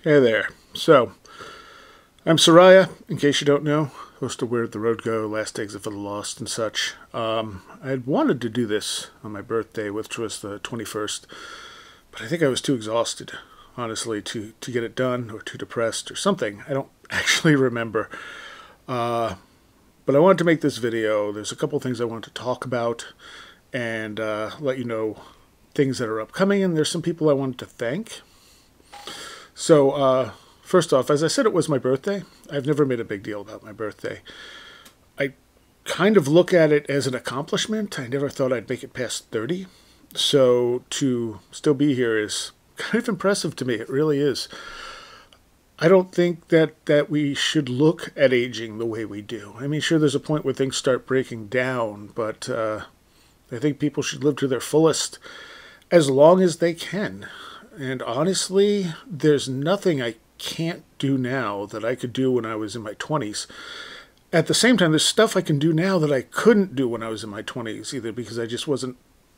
Hey there. So, I'm Seriah, in case you don't know, host of Where Did the Road Go, Last Exit for the Lost, and such. I had wanted to do this on my birthday, which was the 21st, but I think I was too exhausted, honestly, to get it done, or too depressed, or something. I don't actually remember. But I wanted to make this video. There's a couple things I want to talk about, and let you know things that are upcoming, and there's some people I wanted to thank. So, first off, as I said, it was my birthday. I've never made a big deal about my birthday. I kind of look at it as an accomplishment. I never thought I'd make it past 30. So to still be here is kind of impressive to me. It really is. I don't think that we should look at aging the way we do. I mean, sure, there's a point where things start breaking down, but I think people should live to their fullest as long as they can. And honestly, there's nothing I can't do now that I could do when I was in my 20s. At the same time, there's stuff I can do now that I couldn't do when I was in my 20s, either because I just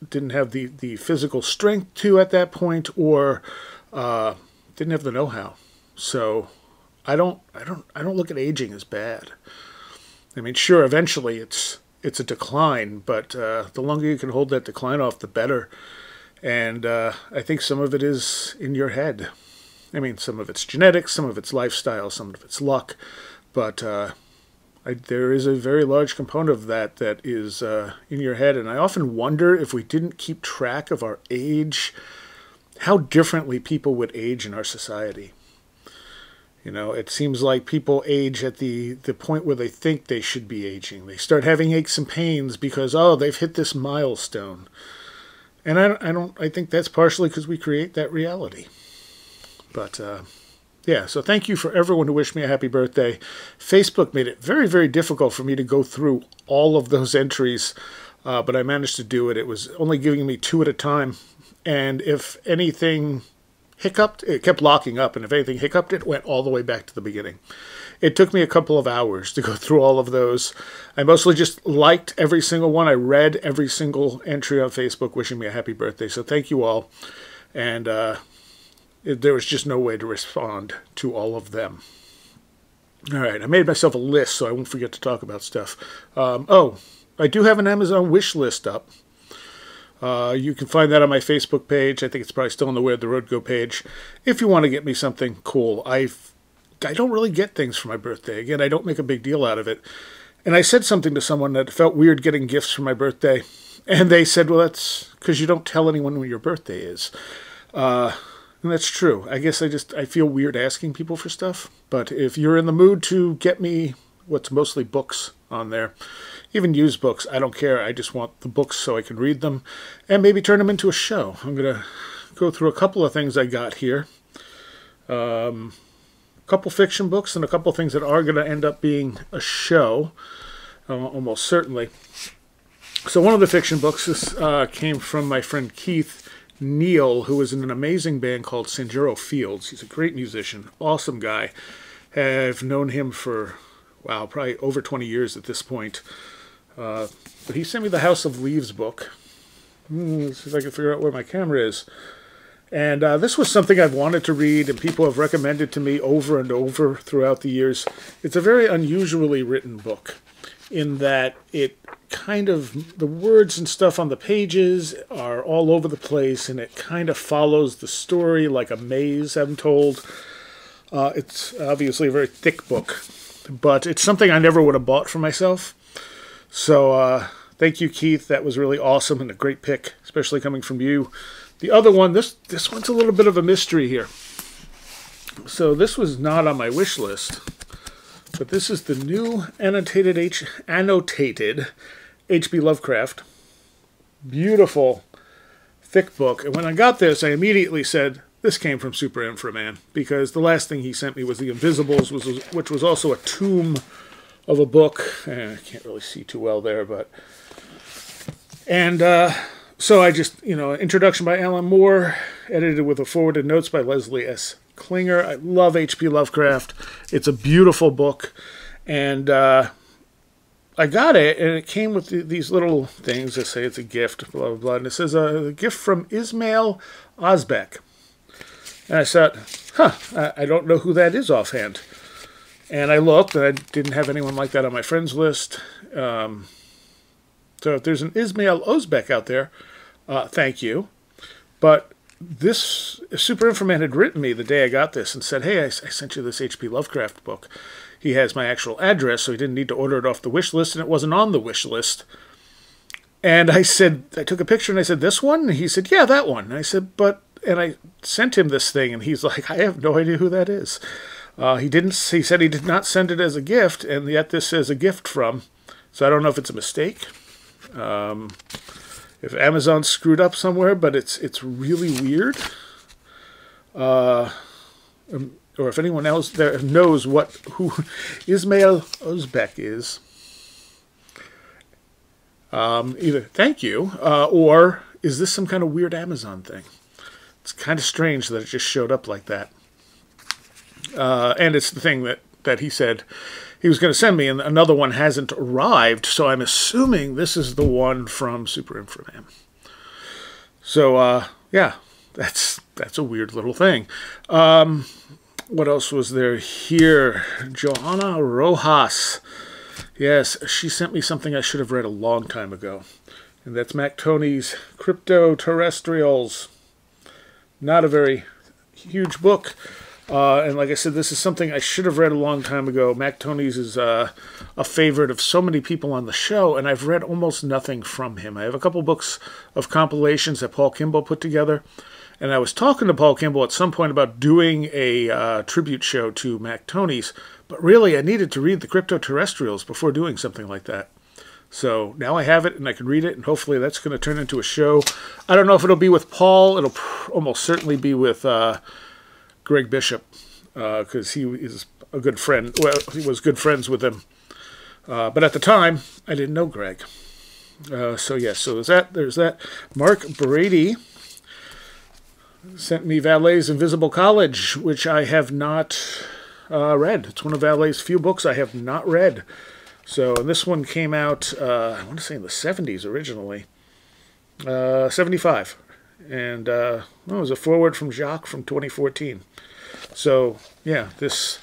didn't have the physical strength to at that point, or didn't have the know-how. So I don't look at aging as bad. I mean, sure, eventually it's a decline, but the longer you can hold that decline off, the better. And I think some of it is in your head. I mean, some of it's genetics, some of it's lifestyle, some of it's luck. But there is a very large component of that is in your head. And I often wonder, if we didn't keep track of our age, how differently people would age in our society. You know, it seems like people age at the point where they think they should be aging. They start having aches and pains because, oh, they've hit this milestone. And I think that's partially because we create that reality. But, yeah, so thank you for everyone who wished me a happy birthday. Facebook made it very, very difficult for me to go through all of those entries, but I managed to do it. It was only giving me 2 at a time. And if anything hiccuped, it kept locking up. And if anything hiccuped, it went all the way back to the beginning. It took me a couple of hours to go through all of those. I mostly just liked every single one. I read every single entry on Facebook wishing me a happy birthday. So thank you all. And there was just no way to respond to all of them. All right, I made myself a list so I won't forget to talk about stuff. Oh, I do have an Amazon wish list up. You can find that on my Facebook page. I think it's probably still on the Where the Road Go page. If you want to get me something cool, I don't really get things for my birthday. Again, I don't make a big deal out of it. And I said something to someone that felt weird getting gifts for my birthday. And they said, well, that's because you don't tell anyone when your birthday is. And that's true. I guess I feel weird asking people for stuff. But if you're in the mood to get me what's mostly books on there, even used books, I don't care. I just want the books so I can read them and maybe turn them into a show. I'm going to go through a couple of things I got here. Couple fiction books and a couple things that are going to end up being a show, almost certainly. So one of the fiction books came from my friend Keith Neal, who was in an amazing band called Sanjuro Fields. He's a great musician, awesome guy. I've known him for, wow, probably over 20 years at this point. But he sent me the House of Leaves book. Let's see if I can figure out where my camera is. And this was something I've wanted to read, and people have recommended to me over and over throughout the years. It's a very unusually written book, in that it kind of, the words and stuff on the pages are all over the place, and it kind of follows the story like a maze, I'm told. It's obviously a very thick book, but it's something I never would have bought for myself. So thank you, Keith. That was really awesome and a great pick, especially coming from you. The other one, this one's a little bit of a mystery here. So this was not on my wish list, but this is the new annotated H.P. Lovecraft. Beautiful, thick book. And when I got this, I immediately said, this came from Super Inframan, because the last thing he sent me was The Invisibles, which was also a tome of a book. I can't really see too well there, but... And... So I just, introduction by Alan Moore, edited with a forwarded notes by Leslie S. Klinger. I love H.P. Lovecraft. It's a beautiful book. And I got it, and it came with these little things that say it's a gift, blah, blah, blah. And it says, a gift from Ismail Ozbek. And I thought, I don't know who that is offhand. And I looked, and I didn't have anyone like that on my friends list. So if there's an Ismail Ozbek out there, thank you. But this Super Inframan had written me the day I got this and said, hey, I sent you this H.P. Lovecraft book. He has my actual address, so he didn't need to order it off the wish list, and it wasn't on the wish list. And I said, I took a picture, and I said, this one? And he said, yeah, that one. And I said, and I sent him this thing, and he's like, I have no idea who that is. He said he did not send it as a gift, and yet this says a gift from. So I don't know if it's a mistake. If Amazon screwed up somewhere, but it's really weird. Or if anyone else there knows who Ismail Ozbek is, either thank you, or is this some kind of weird Amazon thing? It's kind of strange that it just showed up like that. And it's the thing that he said he was going to send me, and another one hasn't arrived, so I'm assuming this is the one from Super Inframan. So, yeah, that's a weird little thing. What else was there here? Johanna Rojas. Yes, she sent me something I should have read a long time ago. And that's Mac Toney's Crypto-Terrestrials. Not a very huge book. And like I said, this is something I should have read a long time ago. Mac Toney's is a favorite of so many people on the show, and I've read almost nothing from him. I have a couple books of compilations that Paul Kimball put together. And I was talking to Paul Kimball at some point about doing a tribute show to Mac Toney's, but really I needed to read the Crypto-Terrestrials before doing something like that. So now I have it, and I can read it, and hopefully that's going to turn into a show. I don't know if it'll be with Paul. It'll almost certainly be with Greg Bishop, because he is a good friend. Well, he was good friends with him. But at the time, I didn't know Greg. So yes, so there's that. Mark Brady sent me Valet's Invisible College, which I have not read. It's one of Valet's few books I have not read. So this one came out, I want to say in the 70s originally. 75. And it was a foreword from Jacques from 2014. So, yeah, this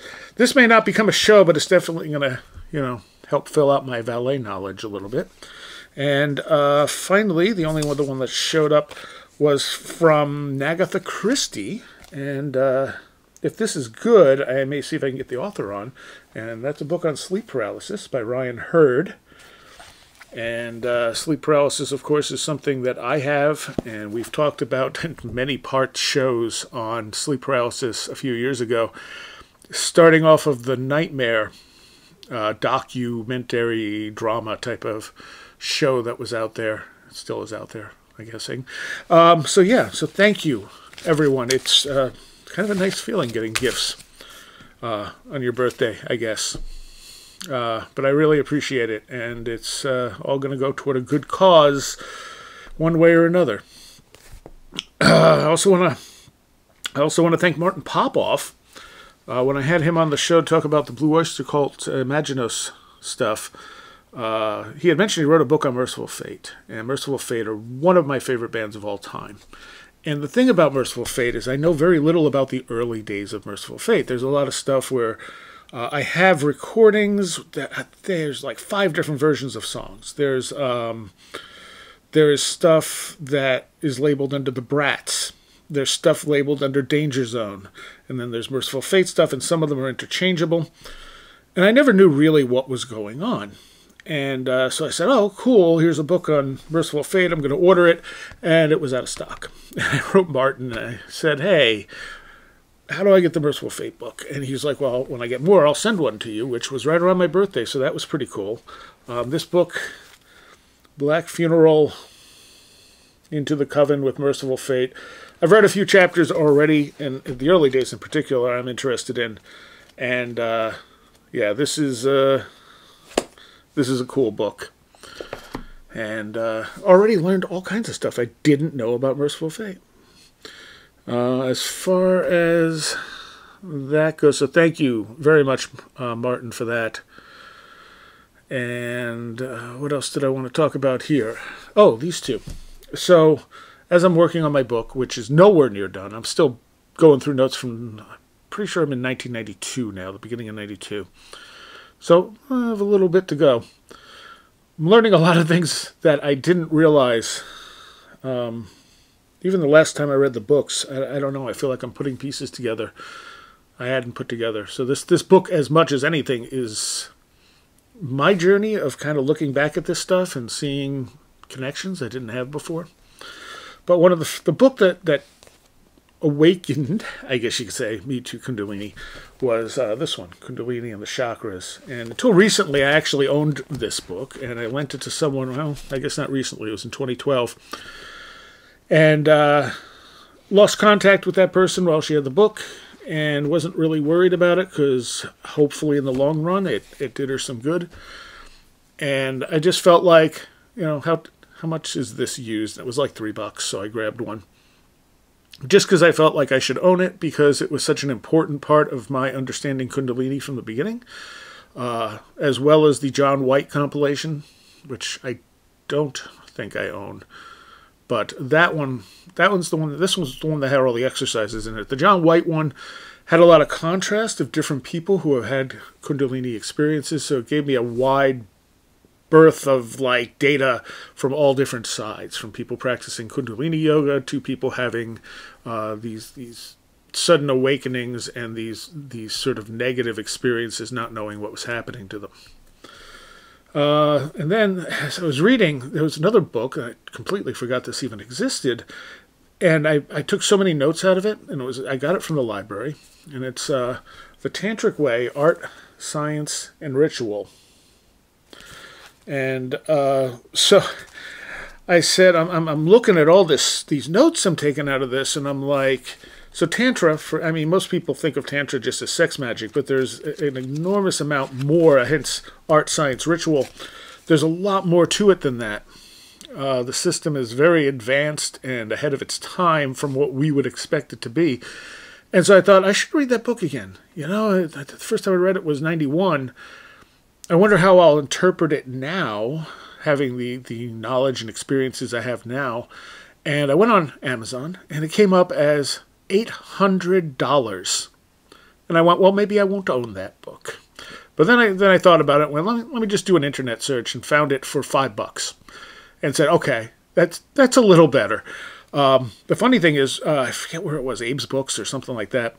may not become a show, but it's definitely going to, help fill out my Valet knowledge a little bit. And finally, the only other one that showed up was from Agatha Christie, and if this is good, I may see if I can get the author on, and that's a book on sleep paralysis by Ryan Hurd. And sleep paralysis, of course, is something that I have, and we've talked about in many part shows on sleep paralysis a few years ago, starting off of the Nightmare documentary drama type of show that was out there. It still is out there, I'm guessing. So yeah, so thank you, everyone. It's kind of a nice feeling getting gifts on your birthday, I guess. But I really appreciate it, and it's all going to go toward a good cause one way or another. I also want to thank Martin Popoff. When I had him on the show to talk about the Blue Oyster Cult Imaginos stuff, he had mentioned he wrote a book on Merciful Fate, and Merciful Fate are one of my favorite bands of all time. And the thing about Merciful Fate is I know very little about the early days of Merciful Fate. There's a lot of stuff where I have recordings that there's like 5 different versions of songs. There is stuff that is labeled under the Brats. There's stuff labeled under Danger Zone. And then there's Merciful Fate stuff, and some of them are interchangeable. And I never knew really what was going on. And so I said, oh, cool, here's a book on Merciful Fate. I'm going to order it. And it was out of stock. And I wrote Martin, and I said, hey, how do I get the Merciful Fate book? And he was like, well, when I get more, I'll send one to you, which was right around my birthday, so that was pretty cool. This book, Black Funeral, Into the Coven with Merciful Fate. I've read a few chapters already, and the early days in particular I'm interested in. And, yeah, this is a cool book. And already learned all kinds of stuff I didn't know about Merciful Fate. As far as that goes, so thank you very much, Martin, for that. And what else did I want to talk about here? Oh, these two. So, as I'm working on my book, which is nowhere near done, I'm still going through notes from pretty sure I'm in 1992 now, the beginning of 92. So I have a little bit to go. I'm learning a lot of things that I didn't realize. Even the last time I read the books, I don't know, I feel like I'm putting pieces together I hadn't put together. So this book, as much as anything, is my journey of kind of looking back at this stuff and seeing connections I didn't have before. But one of the book that awakened, I guess you could say, me to Kundalini was this one, Kundalini and the Chakras. And until recently, I actually owned this book, and I lent it to someone, well, I guess not recently, it was in 2012. And lost contact with that person while she had the book, and wasn't really worried about it because hopefully in the long run it did her some good. And I just felt like, how much is this used? It was like $3, so I grabbed one. Just because I felt like I should own it because it was such an important part of my understanding Kundalini from the beginning, as well as the John White compilation, which I don't think I own. But this one's the one that had all the exercises in it. The John White one had a lot of contrast of different people who have had Kundalini experiences, so it gave me a wide berth of like data from all different sides, from people practicing Kundalini yoga to people having these sudden awakenings and these sort of negative experiences, not knowing what was happening to them. And then, as I was reading, there was another book, and I completely forgot this even existed, and I took so many notes out of it, and I got it from the library, and it's The Tantric Way, Art, Science, and Ritual. And so I said, I'm looking at all these notes I'm taking out of this, and I'm like, so Tantra, most people think of Tantra just as sex magic, but there's an enormous amount more, hence art, science, ritual. There's a lot more to it than that. The system is very advanced and ahead of its time from what we would expect it to be. And so I thought, I should read that book again. The first time I read it was 91. I wonder how I'll interpret it now, having the knowledge and experiences I have now. And I went on Amazon, and it came up as $800. And I went, well, maybe I won't own that book. But then I thought about it, well, let me just do an internet search, and found it for $5. And said, okay, that's a little better. The funny thing is, I forget where it was, Abe's Books or something like that.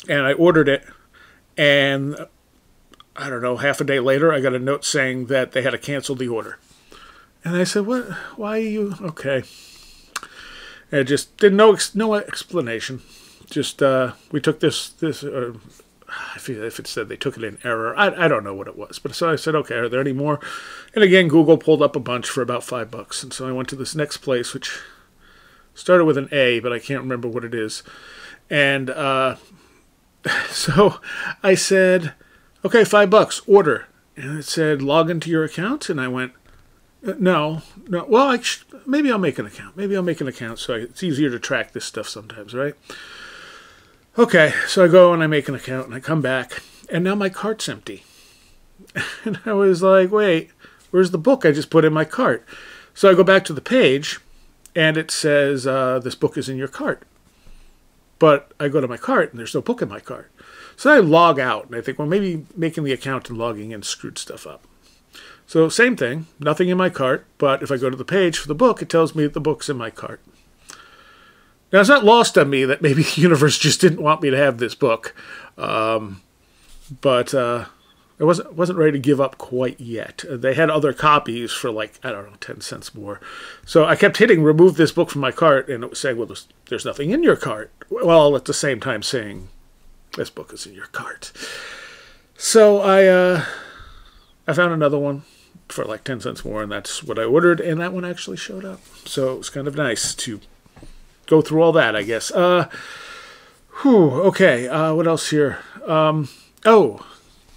And I ordered it, and I don't know, half a day later, I got a note saying that they had to cancel the order. And I said, what? Why are you? Okay. And it just did no explanation. Just we took this if it said they took it in error, I don't know what it was. But so I said, okay, are there any more? And again, Google pulled up a bunch for about $5. And so I went to this next place, which started with an A, but I can't remember what it is. And so I said, okay, $5, order. And it said, log into your account. And I went, no. Well, maybe I'll make an account. Maybe I'll make an account so it's easier to track this stuff sometimes, right? Okay, so I go and I make an account and I come back, and now my cart's empty. And I was like, wait, where's the book I just put in my cart? So I go back to the page, and it says, this book is in your cart. But I go to my cart, and there's no book in my cart. So I log out, and I think, well, maybe making the account and logging in screwed stuff up. So same thing, nothing in my cart, but if I go to the page for the book, it tells me that the book's in my cart. Now, it's not lost on me that maybe the universe just didn't want me to have this book, but I wasn't ready to give up quite yet. They had other copies for like, I don't know, 10 cents more. So I kept hitting remove this book from my cart, and it was saying, well, there's nothing in your cart. Well, at the same time saying, this book is in your cart. So I found another one for like 10 cents more, and that's what I ordered, and that one actually showed up. So it was kind of nice to go through all that, I guess. Okay, what else here?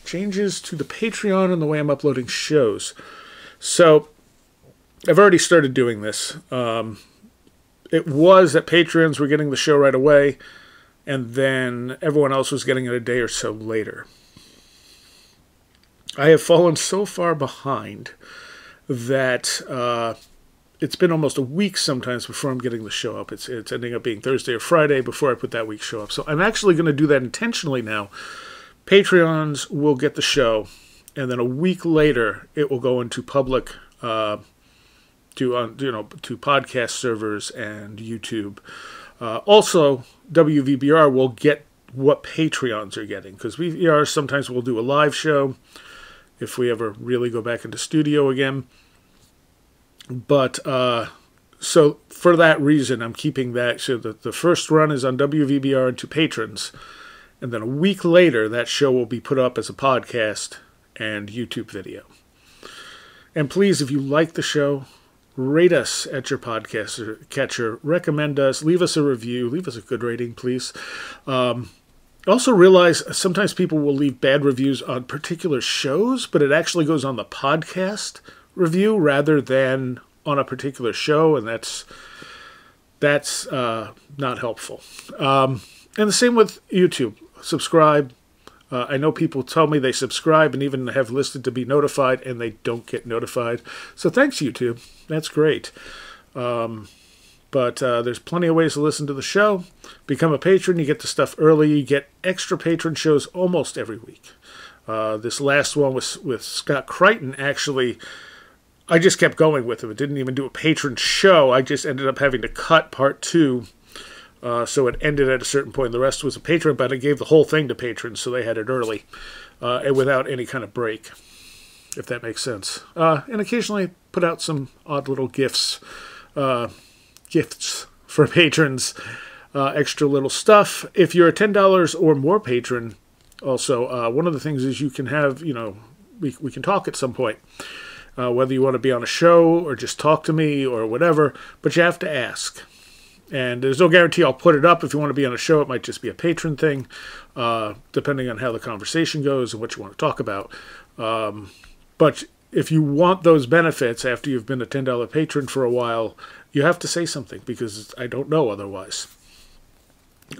Changes to the Patreon and the way I'm uploading shows. So I've already started doing this. It was that Patreons were getting the show right away, and then everyone else was getting it a day or so later. I have fallen so far behind that it's been almost a week sometimes before I'm getting the show up. It's ending up being Thursday or Friday before I put that week's show up. So I'm actually going to do that intentionally now. Patreons will get the show, and then a week later it will go into public to podcast servers and YouTube. Also, WVBR will get what Patreons are getting, because VBR sometimes we'll do a live show if we ever really go back into studio again. But so for that reason, I'm keeping that. So that the first run is on WVBR and to patrons. And then a week later, that show will be put up as a podcast and YouTube video. And please, if you like the show, rate us at your podcast catcher. Recommend us. Leave us a review. Leave us a good rating, please. Also realize sometimes people will leave bad reviews on particular shows, but it actually goes on the podcast review rather than on a particular show, and that's not helpful. And the same with YouTube. Subscribe. I know people tell me they subscribe and even have listed to be notified, and they don't get notified. So thanks, YouTube. That's great. But there's plenty of ways to listen to the show. Become a patron. You get the stuff early. You get extra patron shows almost every week. This last one with Scott Crichton, actually, I just kept going with him. It didn't even do a patron show. I just ended up having to cut part 2. So it ended at a certain point. The rest was a patron, but I gave the whole thing to patrons, so they had it early and without any kind of break, if that makes sense. And occasionally put out some odd little gifts for patrons, extra little stuff. If you're a $10 or more patron, also, one of the things is you can have, we can talk at some point, whether you want to be on a show or just talk to me or whatever, but you have to ask. And there's no guarantee I'll put it up. If you want to be on a show, it might just be a patron thing, depending on how the conversation goes and what you want to talk about. But if you want those benefits after you've been a $10 patron for a while, you have to say something, because I don't know otherwise.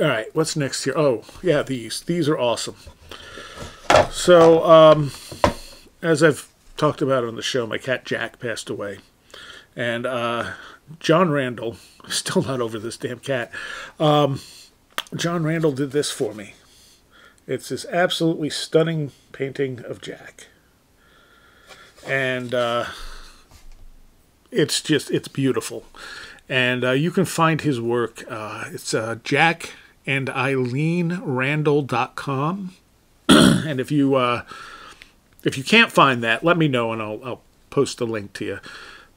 All right, what's next here? Oh, yeah, these are awesome. So, as I've talked about on the show, my cat Jack passed away. And John Randall, still not over this damn cat, John Randall did this for me. It's this absolutely stunning painting of Jack. And it's beautiful. And you can find his work. It's jackandeileenrandall.com. And if you can't find that, let me know and I'll post the link to you.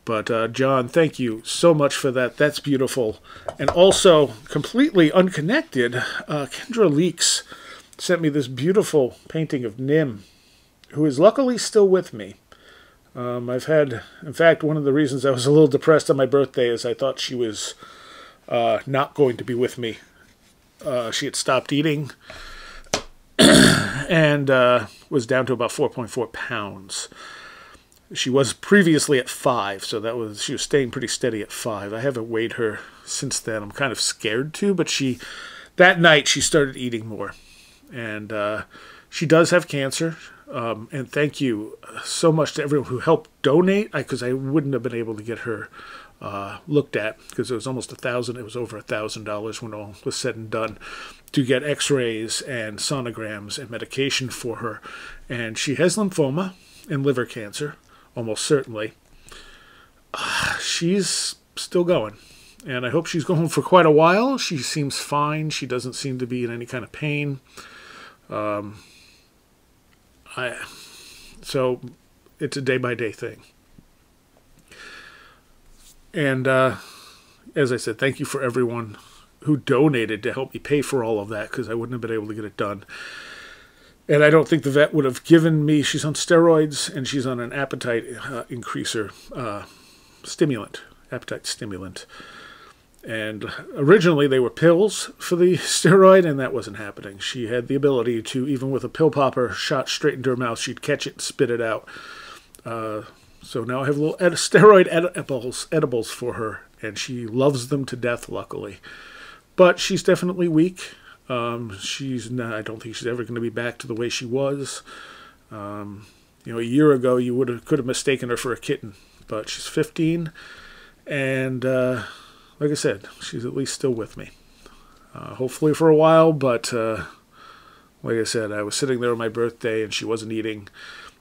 But John, thank you so much for that. That's beautiful. And also, completely unconnected, Kendra Leaks sent me this beautiful painting of Nim, who is luckily still with me. I've had, in fact, one of the reasons I was a little depressed on my birthday is I thought she was not going to be with me. She had stopped eating and was down to about 4.4 pounds. She was previously at 5, so she was staying pretty steady at 5. I haven't weighed her since then. I'm kind of scared to, but that night she started eating more. And she does have cancer. And thank you so much to everyone who helped donate, because I wouldn't have been able to get her looked at, because it was almost $1,000. It was over $1,000 when all was said and done, to get x-rays and sonograms and medication for her. And she has lymphoma and liver cancer, almost certainly. She's still going, and I hope she's going for quite a while. She seems fine. She doesn't seem to be in any kind of pain. So it's a day-by-day thing. And as I said, thank you for everyone who donated to help me pay for all of that, because I wouldn't have been able to get it done. And I don't think the vet would have given me, she's on steroids, and she's on an appetite increaser appetite stimulant. And originally they were pills for the steroid, and that wasn't happening. She had the ability to, even with a pill popper shot straight into her mouth, she'd catch it and spit it out. So now I have little steroid edibles for her, and she loves them to death, luckily. But she's definitely weak. I don't think she's ever going to be back to the way she was. A year ago you could have mistaken her for a kitten, but she's 15, And like I said, she's at least still with me. Hopefully for a while, but like I said, I was sitting there on my birthday and she wasn't eating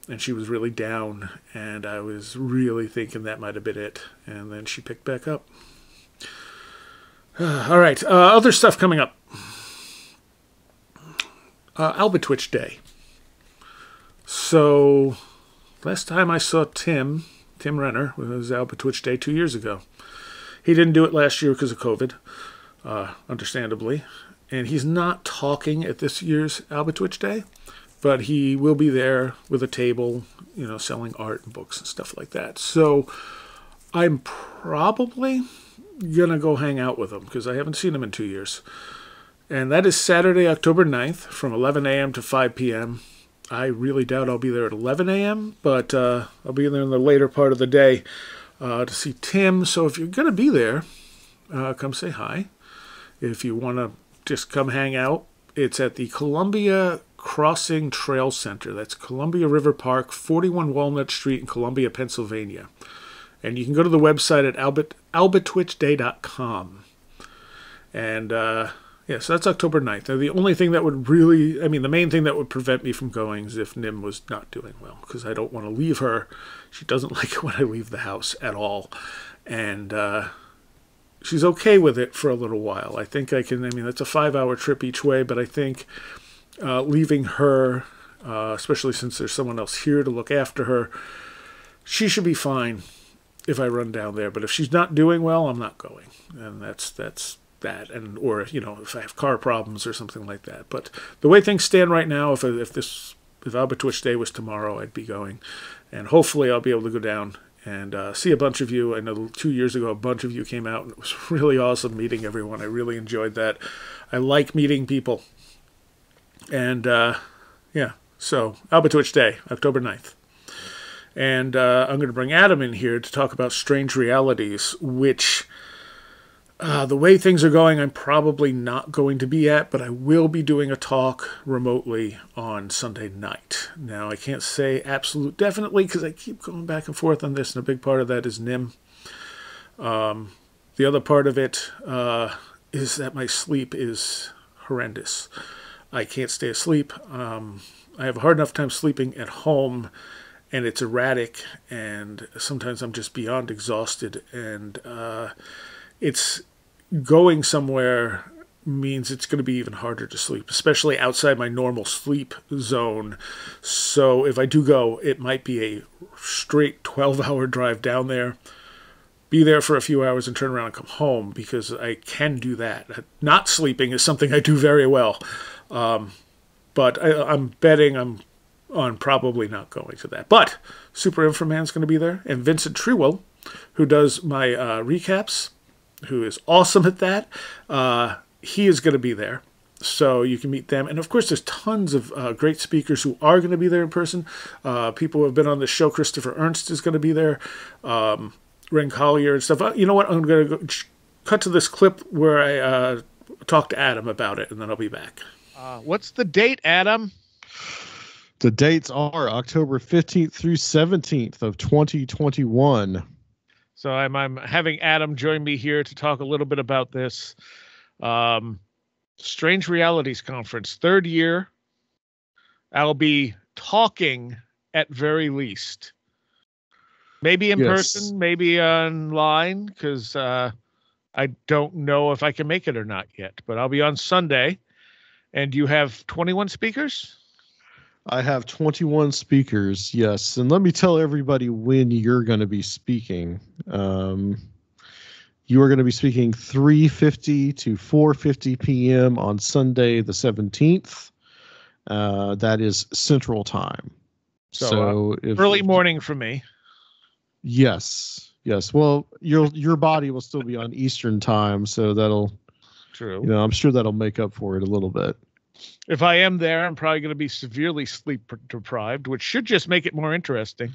and she was really down, and I was really thinking that might have been it. And then she picked back up. All right, other stuff coming up. Albatwitch Day. So last time I saw Tim Renner, was Albatwitch Day 2 years ago. He didn't do it last year because of COVID, understandably. And he's not talking at this year's Albatwitch Day, but he will be there with a table, selling art and books and stuff like that. So I'm probably going to go hang out with him because I haven't seen him in 2 years. And that is Saturday, October 9th from 11 a.m. to 5 p.m. I really doubt I'll be there at 11 a.m., but I'll be there in the later part of the day to see Tim. So if you're going to be there, come say hi. If you want to just come hang out, it's at the Columbia Crossing Trail Center. That's Columbia River Park, 41 Walnut Street in Columbia, Pennsylvania. And you can go to the website at albatwitchday.com. And so that's October 9th. Now, the only thing that would the main thing that would prevent me from going is if Nim was not doing well, because I don't want to leave her. She doesn't like it when I leave the house at all. And she's okay with it for a little while. I think I can, that's a 5-hour trip each way, but I think leaving her, especially since there's someone else here to look after her, she should be fine if I run down there. But if she's not doing well, I'm not going. And that's that. And or if I have car problems or something like that. But the way things stand right now, if Albatwitch Day was tomorrow, I'd be going, and hopefully I'll be able to go down and see a bunch of you. I know 2 years ago a bunch of you came out, and it was really awesome meeting everyone. I really enjoyed that. I like meeting people. And so Albatwitch Day, October 9th. And I'm going to bring Adam in here to talk about Strange Realities, which the way things are going, I'm probably not going to be at, but I will be doing a talk remotely on Sunday night. Now, I can't say absolute definitely because I keep going back and forth on this, and a big part of that is Nim. The other part of it is that my sleep is horrendous. I can't stay asleep. I have a hard enough time sleeping at home, and it's erratic, and sometimes I'm just beyond exhausted, and it's going somewhere means it's going to be even harder to sleep, especially outside my normal sleep zone. So if I do go, it might be a straight 12-hour drive down there, be there for a few hours and turn around and come home, because I can do that. Not sleeping is something I do very well. But I'm betting I'm on probably not going to that. But Super Inframan's going to be there, and Vincent Trewell, who does my recaps, who is awesome at that. He is going to be there, so you can meet them. And, of course, there's tons of great speakers who are going to be there in person. People who have been on the show. Christopher Ernst is going to be there. Ren Collier and stuff. You know what? I'm going to cut to this clip where I talk to Adam about it, and then I'll be back. What's the date, Adam? The dates are October 15th through 17th of 2021. So I'm having Adam join me here to talk a little bit about this Strange Realities Conference, 3rd year. I'll be talking at very least. Maybe in person, maybe online, because I don't know if I can make it or not yet. But I'll be on Sunday. And you have 21 speakers? I have 21 speakers, yes. And let me tell everybody when you're going to be speaking. You are going to be speaking 3:50 to 4:50 p.m. on Sunday the 17th. That is Central Time. So early morning for me. Yes. Well, your body will still be on Eastern Time, so that'll... True. I'm sure that'll make up for it a little bit. If I am there, I'm probably going to be severely sleep deprived, which should just make it more interesting.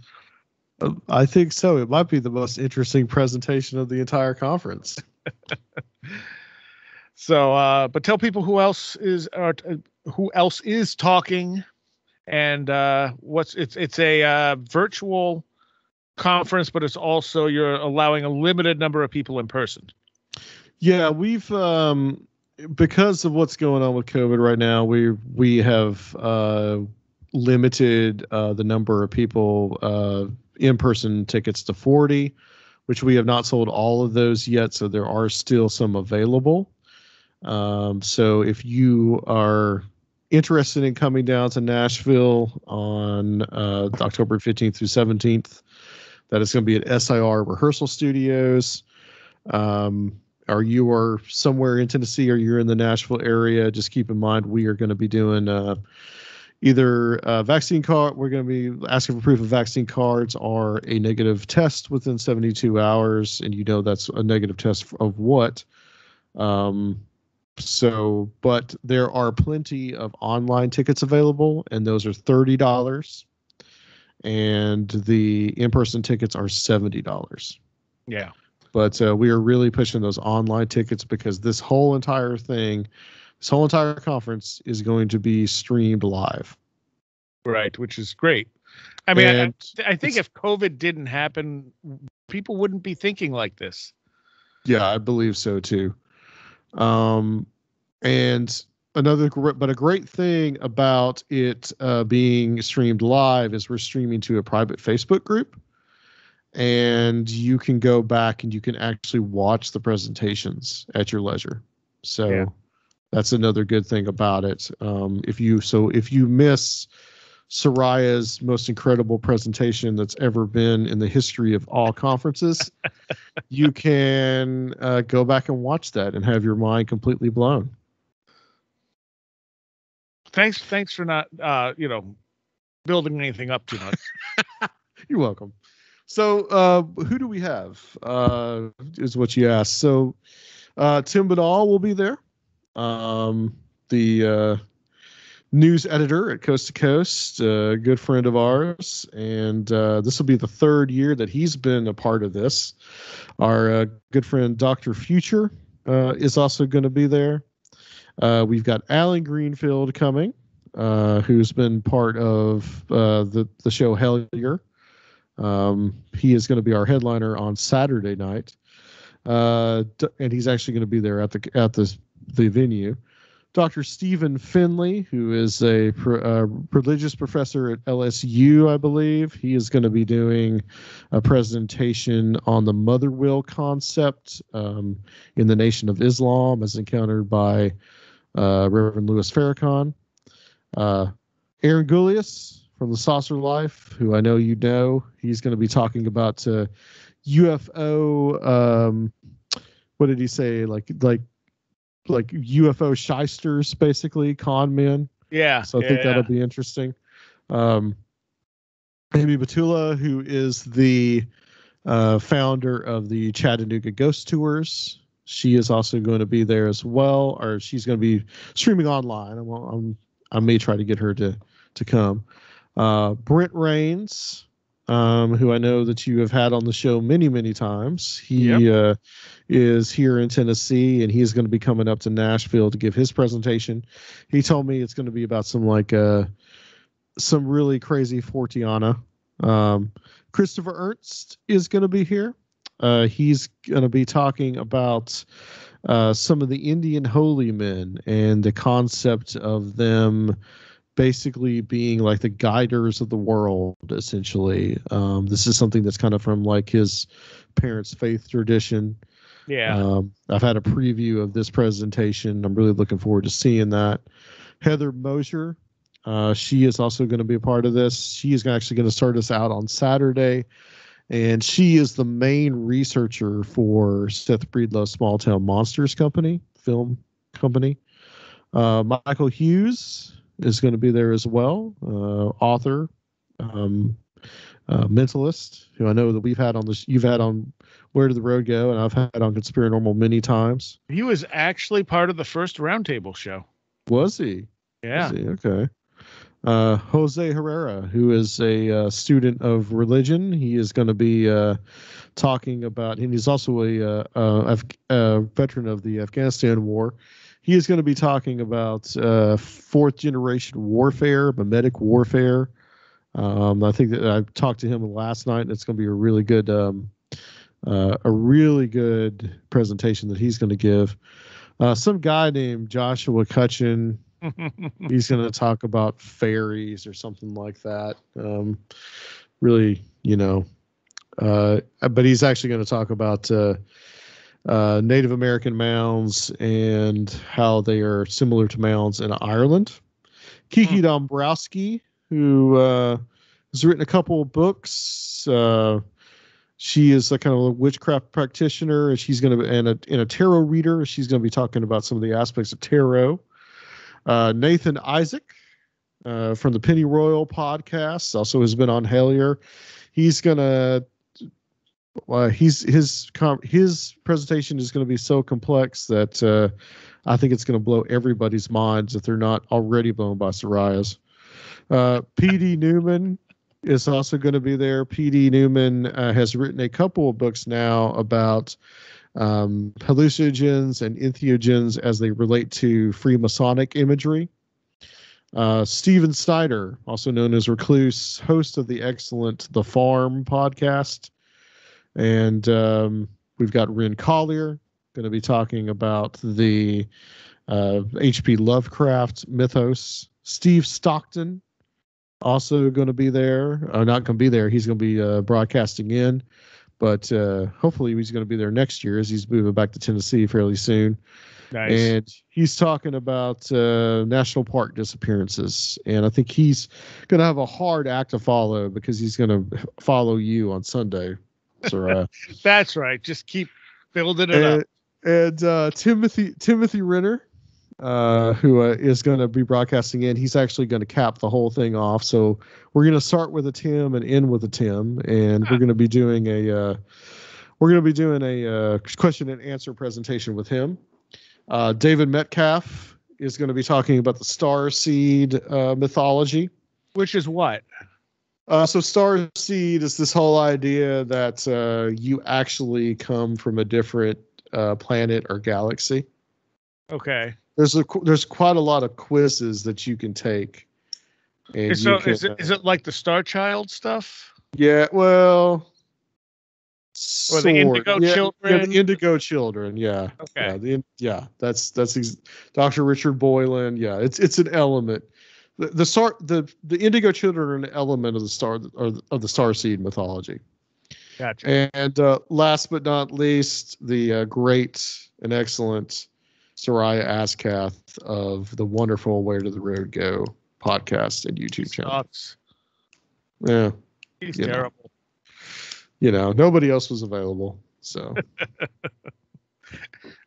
I think so. It might be the most interesting presentation of the entire conference. So, but tell people who else is talking, and it's a virtual conference, but it's also you're allowing a limited number of people in person. Yeah, we've because of what's going on with COVID right now, we have limited the number of people in-person tickets to 40, which we have not sold all of those yet, so there are still some available. So if you are interested in coming down to Nashville on October 15th through 17th, that is going to be at SIR Rehearsal Studios. Or you are somewhere in Tennessee or you're in the Nashville area, just keep in mind we are going to be doing either a vaccine card. We're going to be asking for proof of vaccine cards or a negative test within 72 hours. And that's a negative test of what? But there are plenty of online tickets available, and those are $30. And the in-person tickets are $70. Yeah. But we are really pushing those online tickets because this whole entire conference is going to be streamed live. Right, which is great. I mean, I think if COVID didn't happen, people wouldn't be thinking like this. Yeah, I believe so too. And a great thing about it being streamed live is we're streaming to a private Facebook group. And you can go back and you can actually watch the presentations at your leisure. So that's another good thing about it. If you miss Seriah's most incredible presentation that's ever been in the history of all conferences, you can go back and watch that and have your mind completely blown. Thanks for not building anything up too much. You're welcome. So who do we have is what you asked. So Tim Badal will be there. The news editor at Coast to Coast, a good friend of ours. And this will be the third year that he's been a part of this. Our good friend Dr. Future is also going to be there. We've got Alan Greenfield coming, who's been part of the show Hellier. He is going to be our headliner on Saturday night, and he's actually going to be there at the venue. Dr. Stephen Finley, who is a religious professor at LSU, I believe, he is going to be doing a presentation on the mother will concept in the Nation of Islam, as encountered by Reverend Louis Farrakhan. Aaron Gullius from the Saucer Life, who I know you know, he's going to be talking about UFO. What did he say? Like UFO shysters, basically con men. Yeah. So I think that'll be interesting. Amy Batula, who is the founder of the Chattanooga Ghost Tours, she is also going to be there as well, or she's going to be streaming online. I may try to get her to come. Brent Reigns, who I know that you have had on the show many, many times. He is here in Tennessee, and he's going to be coming up to Nashville to give his presentation. He told me it's going to be about some really crazy Fortiana. Christopher Ernst is going to be here. He's going to be talking about some of the Indian holy men and the concept of them basically being like the guiders of the world, essentially. This is something that's kind of from like his parents' faith tradition. Yeah. I've had a preview of this presentation. I'm really looking forward to seeing that. Heather Mosier, she is also going to be a part of this. She is actually going to start us out on Saturday, and she is the main researcher for Seth Breedlove's Small Town Monsters film company. Michael Hughes is going to be there as well, author, mentalist, who I know that you've had on Where Did the Road Go, and I've had on Conspiranormal many times. He was actually part of the first roundtable show. Was he? Yeah. Was he? Okay. Jose Herrera, who is a student of religion. He is going to be talking about, and he's also a veteran of the Afghanistan war. He is going to be talking about fourth generation warfare, mimetic warfare. I think that I talked to him last night, and it's going to be a really good presentation that he's going to give. Some guy named Joshua Cutchin. He's going to talk about fairies or something like that. Really, but he's actually going to talk about Native American mounds and how they are similar to mounds in Ireland. Kiki Dombrowski, who has written a couple of books. She is a kind of a witchcraft practitioner, and she's going to and a tarot reader. She's going to be talking about some of the aspects of tarot. Nathan Isaac from the Penny Royal podcast also has been on Hellier. He's going to his presentation is going to be so complex that I think it's going to blow everybody's minds if they're not already blown by Seriah's. P.D. Newman is also going to be there. P.D. Newman has written a couple of books now about hallucinogens and entheogens as they relate to Freemasonic imagery. Stephen Snyder, also known as Recluse, host of the excellent The Farm podcast. And we've got Ren Collier going to be talking about the H.P. Lovecraft mythos. Steve Stockton also going to be there. Not going to be there. He's going to be broadcasting in. But hopefully he's going to be there next year as he's moving back to Tennessee fairly soon. Nice. And he's talking about national park disappearances. And I think he's going to have a hard act to follow because he's going to follow you on Sunday. So, that's right. Just keep building it up. And Timothy Renner, who is going to be broadcasting in, he's actually going to cap the whole thing off. So we're going to start with a Tim and end with a Tim, and we're going to be doing a question and answer presentation with him. David Metcalf is going to be talking about the star seed mythology. Which is what? So star seed is this whole idea that you actually come from a different planet or galaxy. Okay. There's quite a lot of quizzes that you can take. And so is it like the Star Child stuff? Yeah, well, or the Indigo Children? Yeah, the Indigo Children. Yeah. Okay. That's Dr. Richard Boylan. Yeah, it's an element. The Indigo Children are an element of the star of the starseed mythology. Gotcha. And last but not least, the great and excellent Seriah Askath of the wonderful Where Did the Road Go podcast and YouTube channel. Yeah, he's terrible. Nobody else was available, so.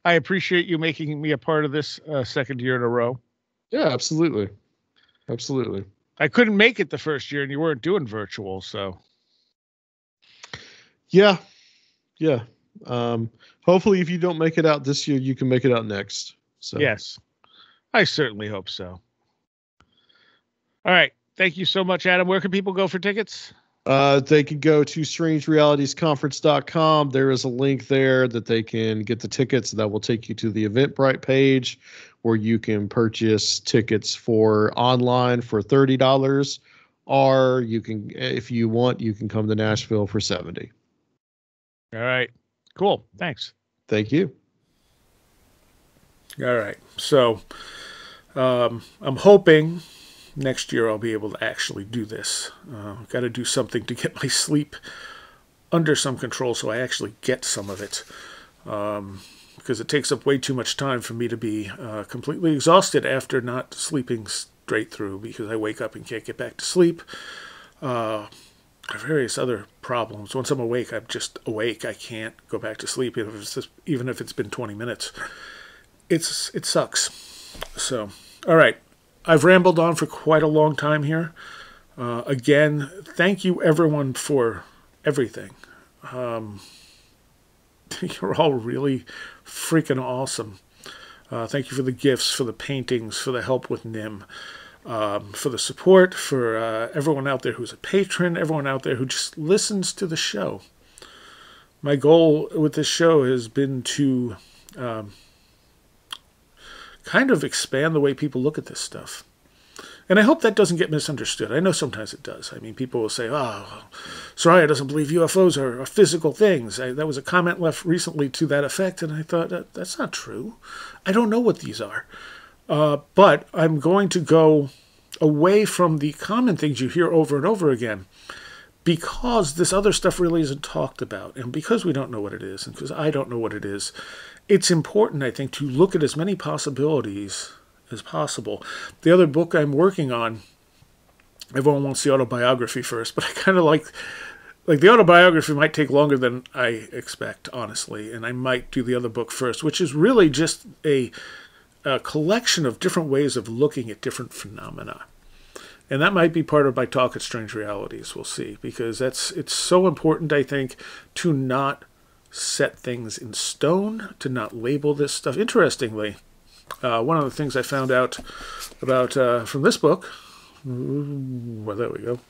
I appreciate you making me a part of this second year in a row. Yeah, absolutely. I couldn't make it the first year, and you weren't doing virtual, so. Yeah. Hopefully, if you don't make it out this year, you can make it out next. So. Yes, I certainly hope so. All right. Thank you so much, Adam. Where can people go for tickets? They can go to strangerealitiesconference.com. There is a link there that they can get the tickets. That will take you to the Eventbrite page where you can purchase tickets for online for $30, or you can, if you want, you can come to Nashville for $70. All right. Cool. Thanks. Thank you. All right. So I'm hoping next year I'll be able to actually do this. Got to do something to get my sleep under some control so I actually get some of it. Because it takes up way too much time for me to be completely exhausted after not sleeping straight through, because I wake up and can't get back to sleep. Various other problems. Once I'm awake, I'm just awake. I can't go back to sleep even if it's been 20 minutes. It sucks. So, all right. I've rambled on for quite a long time here. Again, thank you everyone for everything. You're all really freaking awesome. Thank you for the gifts, for the paintings, for the help with NIM, for the support, for everyone out there who's a patron, everyone out there who just listens to the show. My goal with this show has been to kind of expand the way people look at this stuff. And I hope that doesn't get misunderstood. I know sometimes it does. I mean, people will say, oh, Seriah doesn't believe UFOs are physical things. That was a comment left recently to that effect, and I thought, that's not true. I don't know what these are. But I'm going to go away from the common things you hear over and over again, because this other stuff really isn't talked about. And because we don't know what it is, and because I don't know what it is, it's important, I think, to look at as many possibilities as possible. The other book I'm working on, everyone wants the autobiography first, but I kind of like the autobiography might take longer than I expect, honestly, and I might do the other book first, which is really just a collection of different ways of looking at different phenomena. And that might be part of my talk at Strange Realities, we'll see, because it's so important, I think, to not set things in stone, to not label this stuff. Interestingly, one of the things I found out about from this book, well, there we go,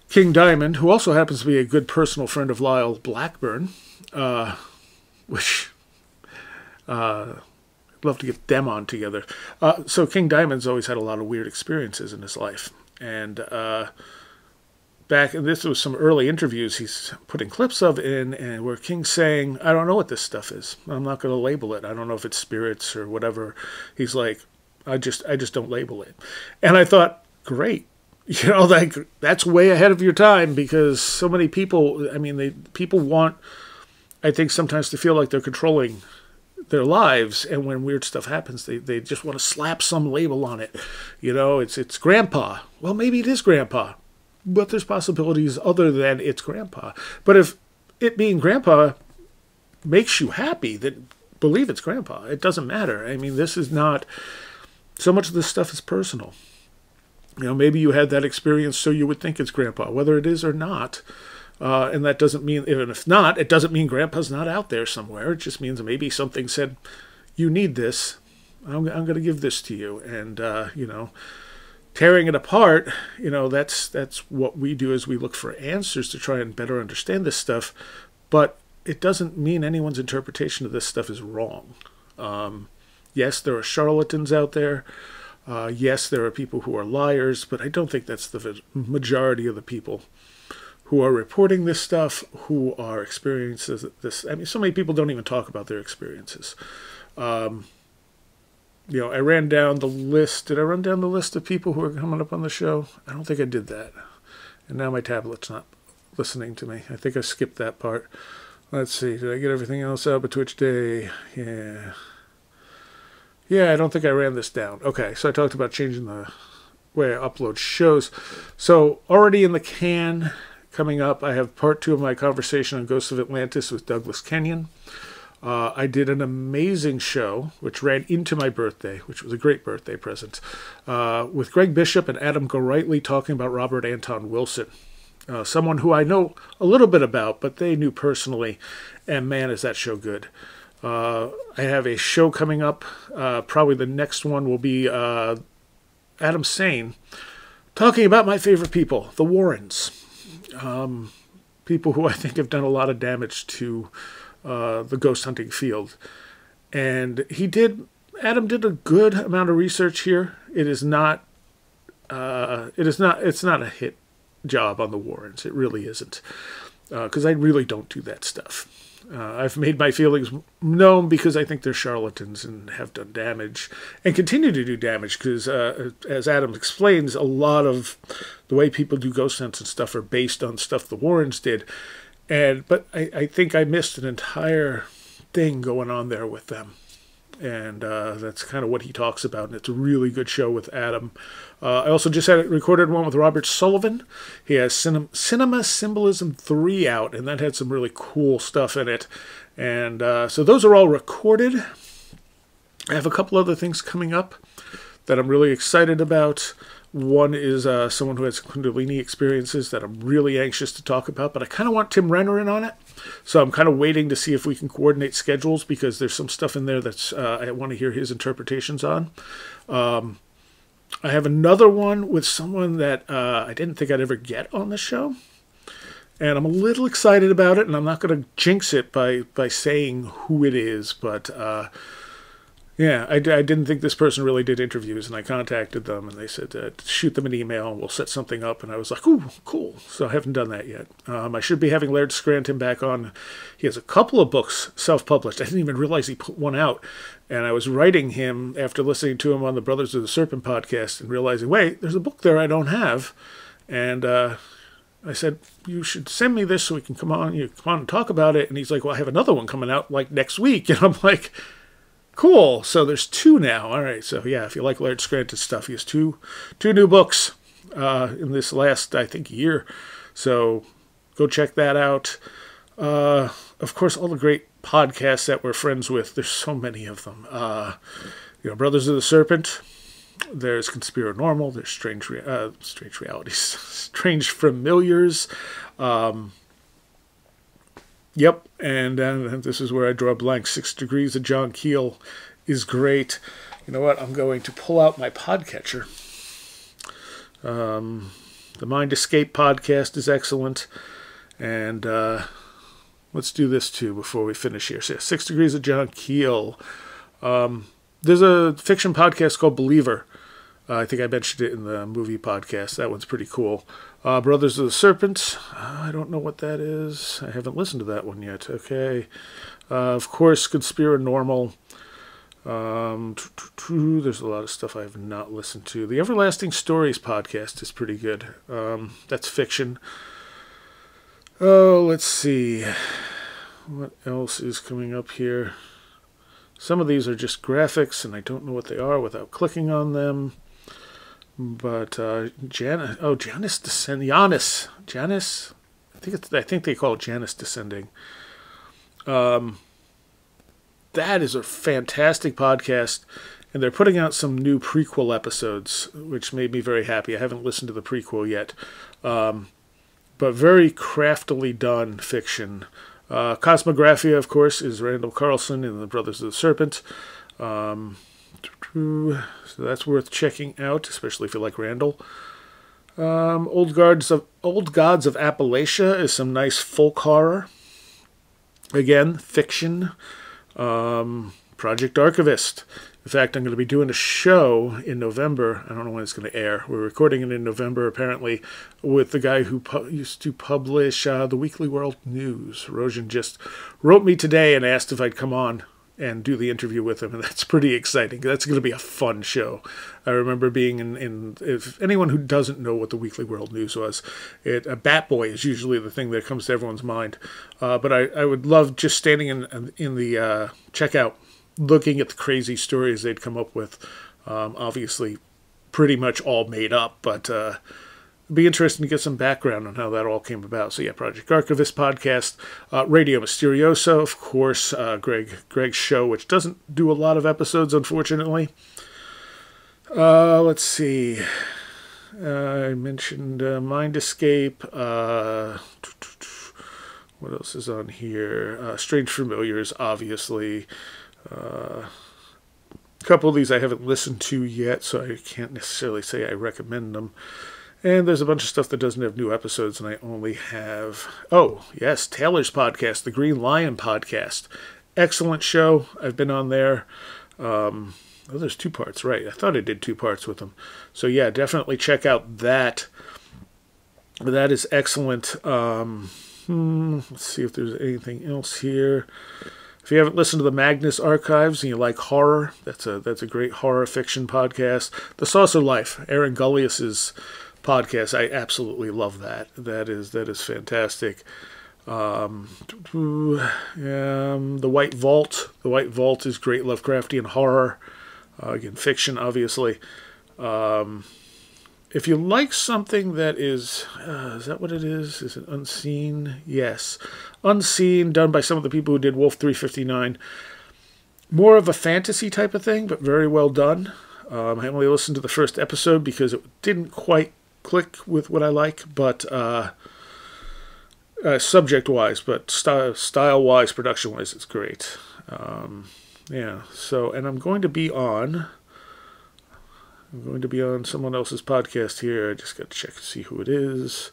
King Diamond, who also happens to be a good personal friend of Lyle Blackburn, which I'd love to get them on together. So King Diamond's always had a lot of weird experiences in his life. And this was some early interviews he's putting clips of in, and where King's saying, I don't know what this stuff is. I'm not going to label it. I don't know if it's spirits or whatever. He's like, I just don't label it. And I thought, great. You know, like, that's way ahead of your time, because so many people, I mean, people want, I think, sometimes to feel like they're controlling their lives, and when weird stuff happens, they just want to slap some label on it. You know, it's grandpa. Well, maybe it is grandpa, but there's possibilities other than it's grandpa. But if it being grandpa makes you happy, then believe it's grandpa. It doesn't matter. I mean, this is not, so much of this stuff is personal. You know, maybe you had that experience, so you would think it's grandpa, whether it is or not. And that doesn't mean, even if not, it doesn't mean grandpa's not out there somewhere. It just means maybe something said, you need this. I'm going to give this to you. And, you know, tearing it apart, you know, that's what we do, is we look for answers to try and better understand this stuff. But it doesn't mean anyone's interpretation of this stuff is wrong. Yes, there are charlatans out there. Yes, there are people who are liars, but I don't think that's the majority of the people who are reporting this stuff, who are experiencing this. I mean, so many people don't even talk about their experiences. You know, I ran down the list. Did I run down the list of people who are coming up on the show? I don't think I did that. And now my tablet's not listening to me. I think I skipped that part. Let's see. Did I get everything else out by Twitch Day? Yeah. Yeah, I don't think I ran this down. Okay, so I talked about changing the way I upload shows. So already in the can, coming up, I have part 2 of my conversation on Ghosts of Atlantis with Douglas Kenyon. I did an amazing show, which ran into my birthday, which was a great birthday present, with Greg Bishop and Adam Gorightly talking about Robert Anton Wilson, someone who I know a little bit about, but they knew personally, and man, is that show good. I have a show coming up. Probably the next one will be Adam Sane talking about my favorite people, the Warrens. People who I think have done a lot of damage to the ghost hunting field. And Adam did a good amount of research here. It's not a hit job on the Warrens. It really isn't. Because I really don't do that stuff. I've made my feelings known because I think they're charlatans and have done damage and continue to do damage because, as Adam explains, a lot of the way people do ghost hunts and stuff are based on stuff the Warrens did. But I think I missed an entire thing going on there with them. And that's kind of what he talks about, and it's a really good show with Adam. I also just recorded one with Robert Sullivan. He has Cinema Symbolism 3 out, and that had some really cool stuff in it. And so those are all recorded. I have a couple other things coming up that I'm really excited about. One is someone who has Kundalini experiences that I'm really anxious to talk about, but I kind of want Tim Renner in on it. So I'm kind of waiting to see if we can coordinate schedules because there's some stuff in there that's I want to hear his interpretations on. I have another one with someone that I didn't think I'd ever get on the show. And I'm a little excited about it, and I'm not going to jinx it by saying who it is, but Yeah, I didn't think this person really did interviews, and I contacted them, and they said, shoot them an email, and we'll set something up. And I was like, ooh, cool. So I haven't done that yet. I should be having Laird Scranton back on. He has a couple of books self-published. I didn't even realize he put one out. And I was writing him after listening to him on the Brothers of the Serpent podcast and realizing, wait, there's a book there I don't have. And I said, you should send me this so we can come on and talk about it. And he's like, well, I have another one coming out like next week. And I'm like, cool. So there's 2 now. All right. So yeah, if you like Laird Scranton stuff, he has two new books in this last, I think, year. So go check that out. Of course, all the great podcasts that we're friends with. There's so many of them. Brothers of the Serpent. There's Conspiranormal. There's Strange Realities. Strange Familiars. Yep, and this is where I draw a blank. 6 Degrees of John Keel is great. You know what? I'm going to pull out my podcatcher. The Mind Escape podcast is excellent. And let's do this too before we finish here. So 6 Degrees of John Keel. There's a fiction podcast called Believer. I think I mentioned it in the movie podcast. That one's pretty cool. Brothers of the Serpent. I don't know what that is. I haven't listened to that one yet. Okay. Of course, Conspiranormal. There's a lot of stuff I have not listened to. The Everlasting Stories podcast is pretty good. That's fiction. Oh, let's see. What else is coming up here? Some of these are just graphics, and I don't know what they are without clicking on them. But Janus Descending. Janus. I think they call it Janus Descending. That is a fantastic podcast, and they're putting out some new prequel episodes, which made me very happy. I haven't listened to the prequel yet, but very craftily done fiction. Cosmographia, of course, is Randall Carlson in The Brothers of the Serpent. So that's worth checking out, especially if you like Randall. Old Gods of Appalachia is some nice folk horror. Again, fiction. Project Archivist. In fact, I'm going to be doing a show in November. I don't know when it's going to air. We're recording it in November, apparently, with the guy who used to publish the Weekly World News. Rojan just wrote me today and asked if I'd come on and do the interview with him, and that's pretty exciting. That's going to be a fun show. I remember being in if anyone who doesn't know what the Weekly World News was, a Bat Boy is usually the thing that comes to everyone's mind. But I would love just standing in the checkout, looking at the crazy stories they'd come up with. Obviously, pretty much all made up, but it'd be interesting to get some background on how that all came about. So yeah, Project Archivist podcast, Radio Mysterioso, of course, Greg's show, which doesn't do a lot of episodes, unfortunately. Let's see. I mentioned Mind Escape. What else is on here? Strange Familiars, obviously. A couple of these I haven't listened to yet, so I can't necessarily say I recommend them. And there's a bunch of stuff that doesn't have new episodes, and I only have... Oh, yes, Taylor's podcast, the Green Lion podcast. Excellent show. I've been on there. Oh, there's 2 parts, right. I thought I did 2 parts with them. So, yeah, definitely check out that. That is excellent. Let's see if there's anything else here. If you haven't listened to the Magnus Archives and you like horror, that's a great horror fiction podcast. The Saucer Life, Aaron Gullius's podcast, I absolutely love that. That is fantastic. The White Vault. The White Vault is great Lovecraftian horror. Again, fiction, obviously. If you like something that is that what it is? Is it Unseen? Yes. Unseen, done by some of the people who did Wolf 359. More of a fantasy type of thing, but very well done. I only listened to the first episode because it didn't quite click with what I like, but subject-wise, but style-wise, production-wise, it's great. Yeah, so, and I'm going to be on someone else's podcast here. I just got to check to see who it is,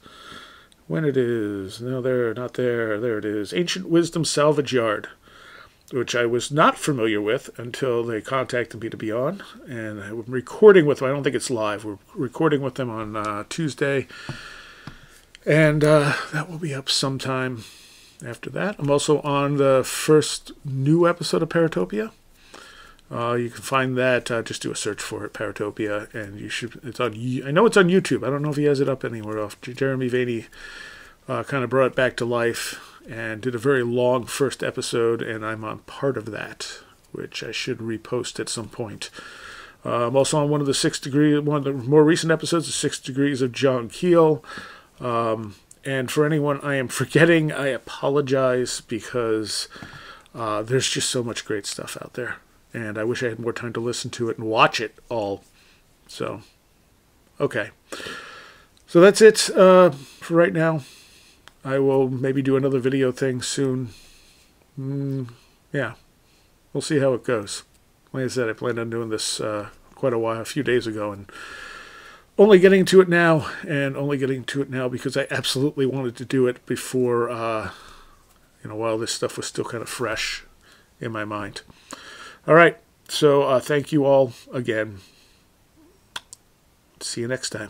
when it is. No, they're not there. There it is. Ancient Wisdom Salvage Yard. which I was not familiar with until they contacted me to be on. And I'm recording with them. I don't think it's live. We're recording with them on Tuesday. And that will be up sometime after that. I'm also on the first new episode of Paratopia. You can find that. Just do a search for it, Paratopia, and you should. It's on. I know it's on YouTube. I don't know if he has it up anywhere else. Jeremy Vaney kind of brought it back to life and did a very long first episode, and I'm on part of that, which I should repost at some point. I'm also on one of the more recent episodes of 6 Degrees of John Keel. And for anyone I am forgetting, I apologize because there's just so much great stuff out there. And I wish I had more time to listen to it and watch it all. So, okay. So that's it for right now. I will maybe do another video thing soon. Yeah. We'll see how it goes. Like I said, I planned on doing this quite a few days ago, and only getting to it now, because I absolutely wanted to do it before, while this stuff was still kind of fresh in my mind. All right, so thank you all again. See you next time.